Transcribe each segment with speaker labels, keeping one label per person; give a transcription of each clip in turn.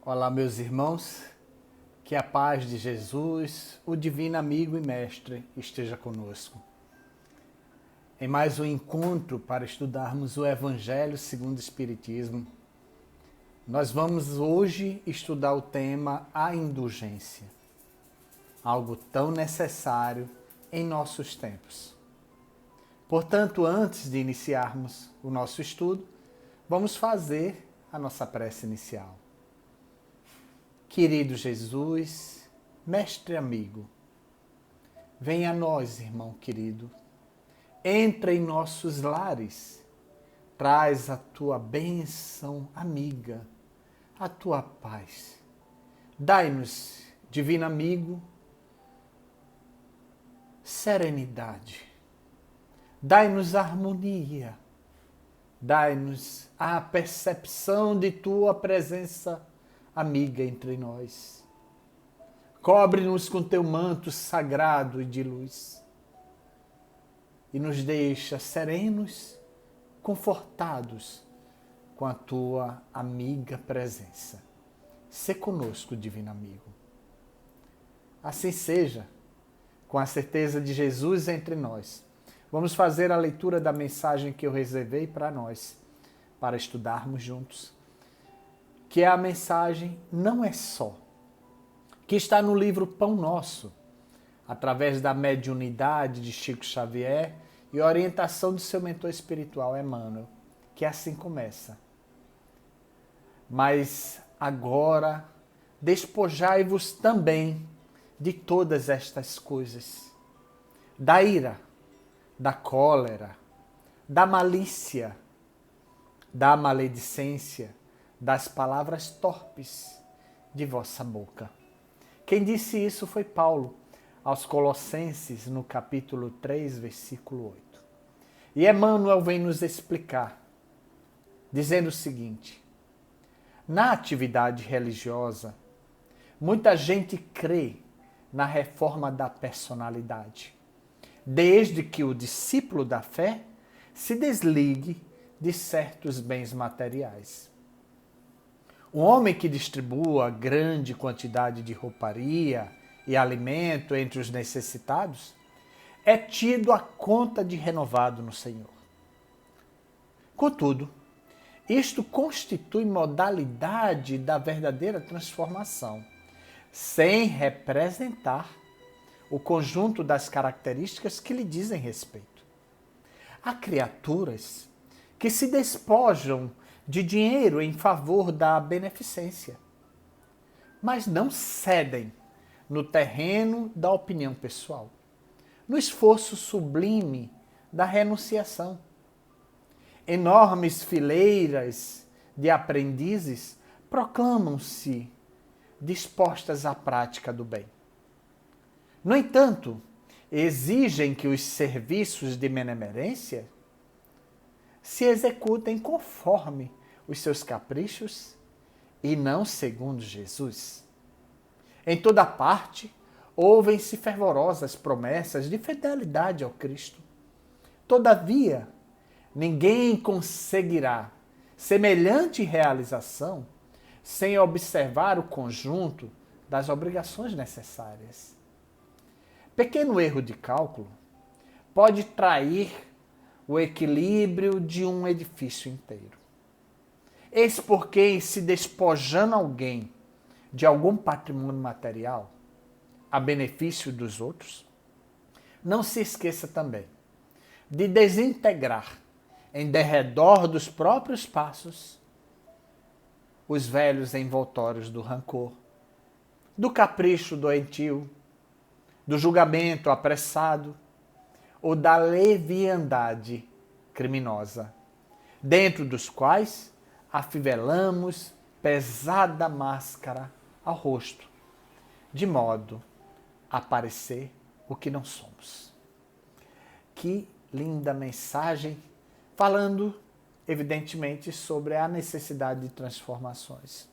Speaker 1: Olá, meus irmãos, que a paz de Jesus, o divino amigo e mestre, esteja conosco. Em mais um encontro para estudarmos o Evangelho segundo o Espiritismo, nós vamos hoje estudar o tema A Indulgência, algo tão necessário em nossos tempos. Portanto, antes de iniciarmos o nosso estudo, vamos fazer a nossa prece inicial. Querido Jesus, mestre amigo, venha a nós, irmão querido, entra em nossos lares, traz a tua bênção amiga, a tua paz. Dai-nos, divino amigo, serenidade, dai-nos harmonia, dai-nos a percepção de tua presença amiga entre nós. Cobre-nos com teu manto sagrado e de luz e nos deixa serenos, confortados com a tua amiga presença. Sê conosco, divino amigo. Assim seja, com a certeza de Jesus entre nós. Vamos fazer a leitura da mensagem que eu reservei para nós, para estudarmos juntos, que é a mensagem Não é Só, que está no livro Pão Nosso, através da mediunidade de Chico Xavier e orientação de seu mentor espiritual, Emmanuel, que assim começa. Mas agora despojai-vos também de todas estas coisas, da ira, da cólera, da malícia, da maledicência, das palavras torpes de vossa boca. Quem disse isso foi Paulo, aos Colossenses, no capítulo 3, versículo 8. E Emmanuel vem nos explicar, dizendo o seguinte: na atividade religiosa, muita gente crê na reforma da personalidade, desde que o discípulo da fé se desligue de certos bens materiais. Um homem que distribua grande quantidade de rouparia e alimento entre os necessitados é tido à conta de renovado no Senhor. Contudo, isto constitui modalidade da verdadeira transformação, sem representar o conjunto das características que lhe dizem respeito. Há criaturas que se despojam de dinheiro em favor da beneficência, mas não cedem no terreno da opinião pessoal, no esforço sublime da renunciação. Enormes fileiras de aprendizes proclamam-se dispostas à prática do bem. No entanto, exigem que os serviços de benemerência se executem conforme os seus caprichos e não segundo Jesus. Em toda parte, ouvem-se fervorosas promessas de fidelidade ao Cristo. Todavia, ninguém conseguirá semelhante realização sem observar o conjunto das obrigações necessárias. Pequeno erro de cálculo pode trair o equilíbrio de um edifício inteiro. Eis porque, em se despojando alguém de algum patrimônio material a benefício dos outros, não se esqueça também de desintegrar em derredor dos próprios passos os velhos envoltórios do rancor, do capricho doentio, do julgamento apressado ou da leviandade criminosa, dentro dos quais afivelamos pesada máscara ao rosto, de modo a parecer o que não somos. Que linda mensagem, falando, evidentemente, sobre a necessidade de transformações.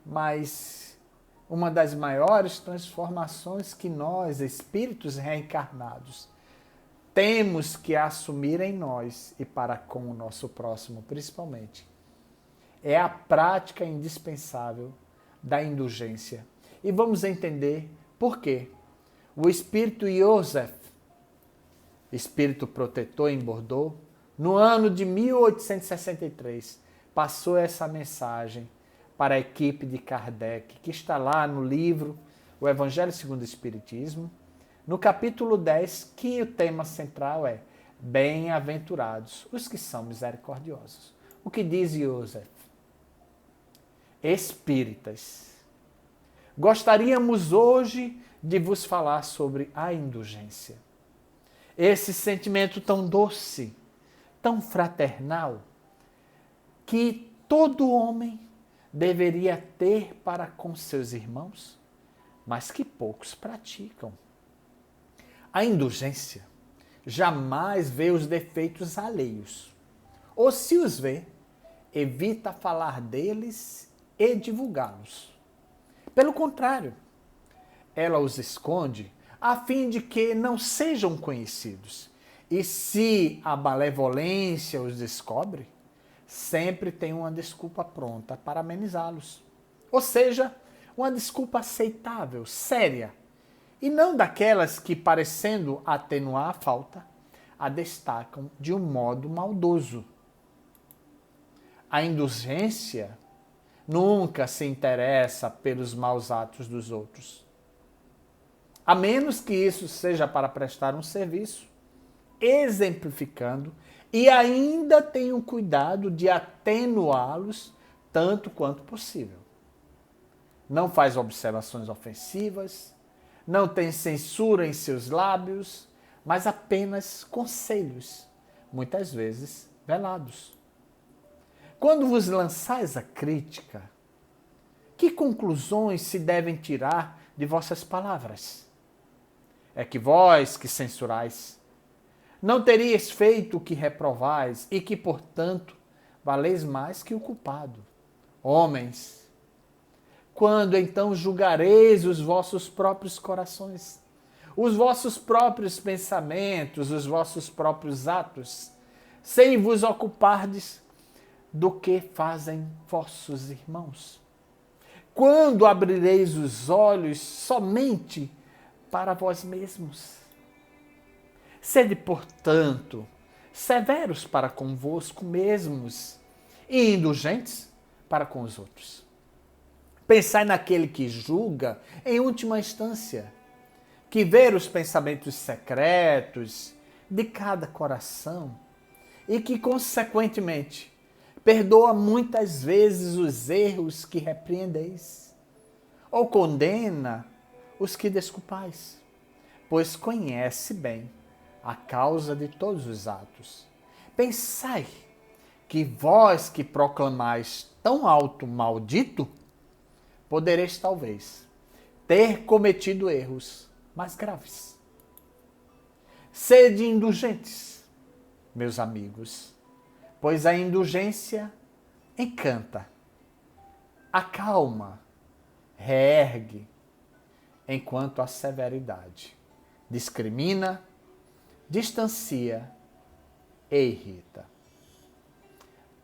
Speaker 1: Mas uma das maiores transformações que nós, espíritos reencarnados, temos que assumir em nós e para com o nosso próximo, principalmente, é a prática indispensável da indulgência. E vamos entender por quê. O espírito Joseph, espírito protetor em Bordeaux, no ano de 1863, passou essa mensagem para a equipe de Kardec, que está lá no livro O Evangelho segundo o Espiritismo, no capítulo 10, que o tema central é Bem-aventurados os que são misericordiosos. O que diz Joseph? Espíritas, gostaríamos hoje de vos falar sobre a indulgência. Esse sentimento tão doce, tão fraternal, que todo homem deveria ter para com seus irmãos, mas que poucos praticam. A indulgência jamais vê os defeitos alheios, ou se os vê, evita falar deles e divulgá-los. Pelo contrário, ela os esconde a fim de que não sejam conhecidos. E se a malevolência os descobre, sempre tem uma desculpa pronta para amenizá-los. Ou seja, uma desculpa aceitável, séria, e não daquelas que, parecendo atenuar a falta, a destacam de um modo maldoso. A indulgência nunca se interessa pelos maus atos dos outros, a menos que isso seja para prestar um serviço, exemplificando, e ainda tenha o cuidado de atenuá-los tanto quanto possível. Não faz observações ofensivas, não tem censura em seus lábios, mas apenas conselhos, muitas vezes velados. Quando vos lançais a crítica, que conclusões se devem tirar de vossas palavras? É que vós que censurais, não teríeis feito o que reprovais e que, portanto, valeis mais que o culpado. Homens, quando então julgareis os vossos próprios corações, os vossos próprios pensamentos, os vossos próprios atos, sem vos ocupardes do que fazem vossos irmãos? Quando abrireis os olhos somente para vós mesmos? Sede, portanto, severos para convosco mesmos e indulgentes para com os outros. Pensai naquele que julga, em última instância, que vê os pensamentos secretos de cada coração e que, consequentemente, perdoa muitas vezes os erros que repreendeis, ou condena os que desculpais, pois conhece bem a causa de todos os atos. Pensai que vós que proclamais tão alto maldito, podereis talvez ter cometido erros mais graves. Sede indulgentes, meus amigos, pois a indulgência encanta, acalma, reergue, enquanto a severidade discrimina, distancia e irrita.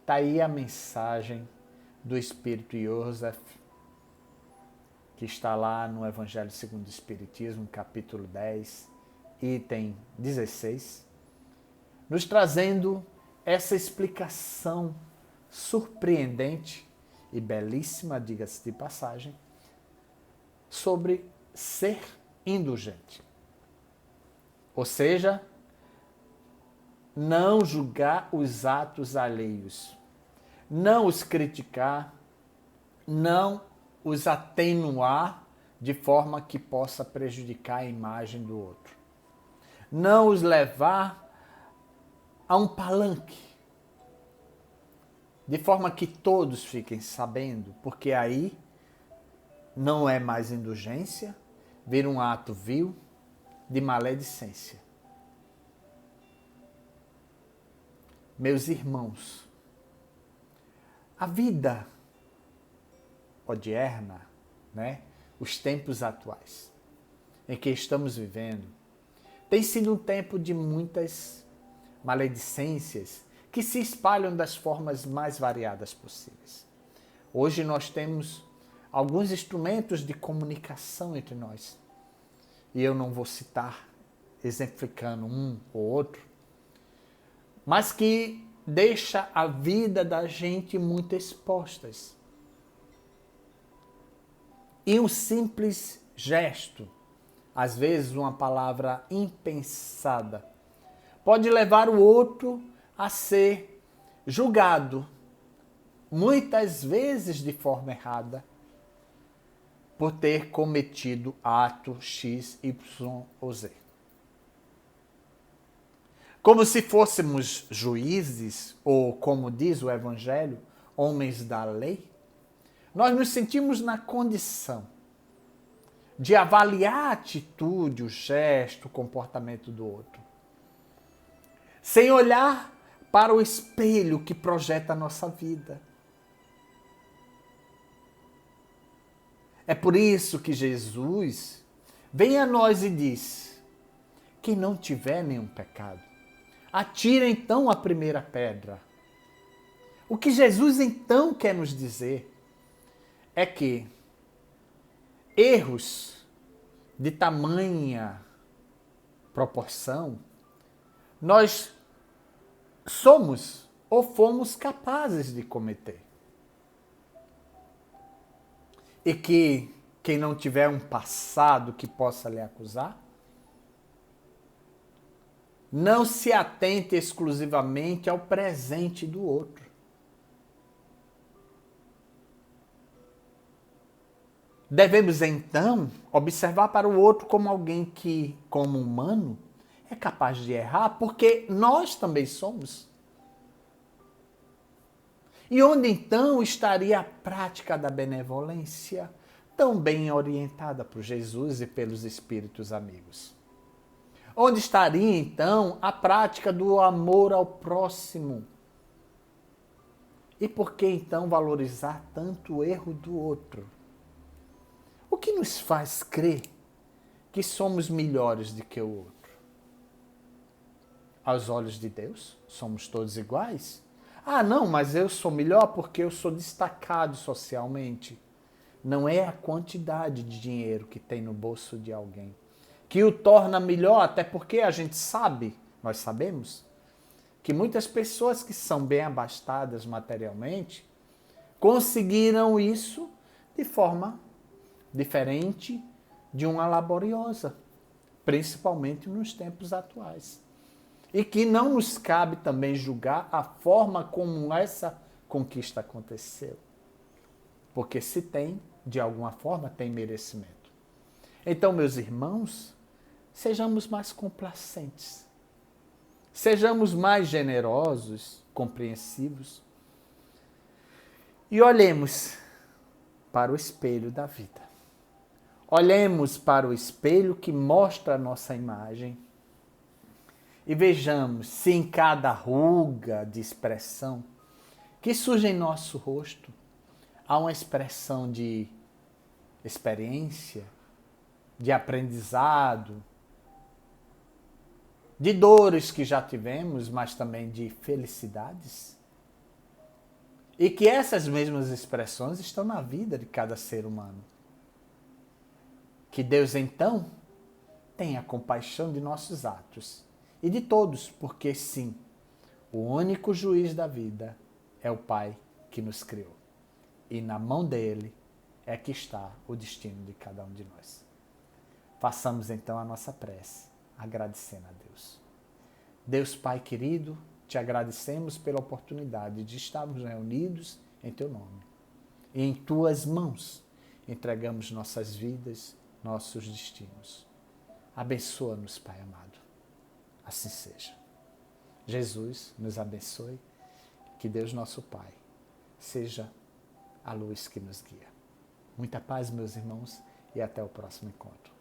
Speaker 1: Está aí a mensagem do Espírito Joseph, que está lá no Evangelho segundo o Espiritismo, capítulo 10, item 16, nos trazendo essa explicação surpreendente e belíssima, diga-se de passagem, sobre ser indulgente. Ou seja, não julgar os atos alheios, não os criticar, não os atenuar de forma que possa prejudicar a imagem do outro. Não os levar a um palanque, de forma que todos fiquem sabendo, porque aí não é mais indulgência, vira um ato vil de maledicência. Meus irmãos, a vida odierna, os tempos atuais em que estamos vivendo, tem sido um tempo de muitas maledicências que se espalham das formas mais variadas possíveis. Hoje nós temos alguns instrumentos de comunicação entre nós. E eu não vou citar, exemplificando um ou outro, mas que deixa a vida da gente muito expostas. E um simples gesto, às vezes uma palavra impensada, pode levar o outro a ser julgado, muitas vezes de forma errada, por ter cometido ato X, Y ou Z. Como se fôssemos juízes, ou como diz o Evangelho, homens da lei, nós nos sentimos na condição de avaliar a atitude, o gesto, o comportamento do outro, sem olhar para o espelho que projeta a nossa vida. É por isso que Jesus vem a nós e diz: quem não tiver nenhum pecado, atira então a primeira pedra. O que Jesus então quer nos dizer é que erros de tamanha proporção nós somos ou fomos capazes de cometer. E que quem não tiver um passado que possa lhe acusar, não se atente exclusivamente ao presente do outro. Devemos, então, observar para o outro como alguém que, como humano, é capaz de errar, porque nós também somos. E onde, então, estaria a prática da benevolência, tão bem orientada por Jesus e pelos Espíritos amigos? Onde estaria, então, a prática do amor ao próximo? E por que, então, valorizar tanto o erro do outro? O que nos faz crer que somos melhores do que o outro? Aos olhos de Deus, somos todos iguais? Ah, não, mas eu sou melhor porque eu sou destacado socialmente. Não é a quantidade de dinheiro que tem no bolso de alguém que o torna melhor, até porque a gente sabe, nós sabemos, que muitas pessoas que são bem abastadas materialmente conseguiram isso de forma diferente de uma laboriosa, principalmente nos tempos atuais. E que não nos cabe também julgar a forma como essa conquista aconteceu. Porque se tem, de alguma forma, tem merecimento. Então, meus irmãos, sejamos mais complacentes. Sejamos mais generosos, compreensivos. E olhemos para o espelho da vida. Olhemos para o espelho que mostra a nossa imagem e vejamos se em cada ruga de expressão que surge em nosso rosto há uma expressão de experiência, de aprendizado, de dores que já tivemos, mas também de felicidades. E que essas mesmas expressões estão na vida de cada ser humano. Que Deus, então, tenha compaixão de nossos atos e de todos, porque sim, o único juiz da vida é o Pai que nos criou. E na mão dele é que está o destino de cada um de nós. Façamos então a nossa prece, agradecendo a Deus. Deus Pai querido, te agradecemos pela oportunidade de estarmos reunidos em teu nome. E em tuas mãos entregamos nossas vidas, nossos destinos. Abençoa-nos, Pai amado. Assim seja. Jesus nos abençoe. Que Deus nosso Pai seja a luz que nos guia. Muita paz, meus irmãos, e até o próximo encontro.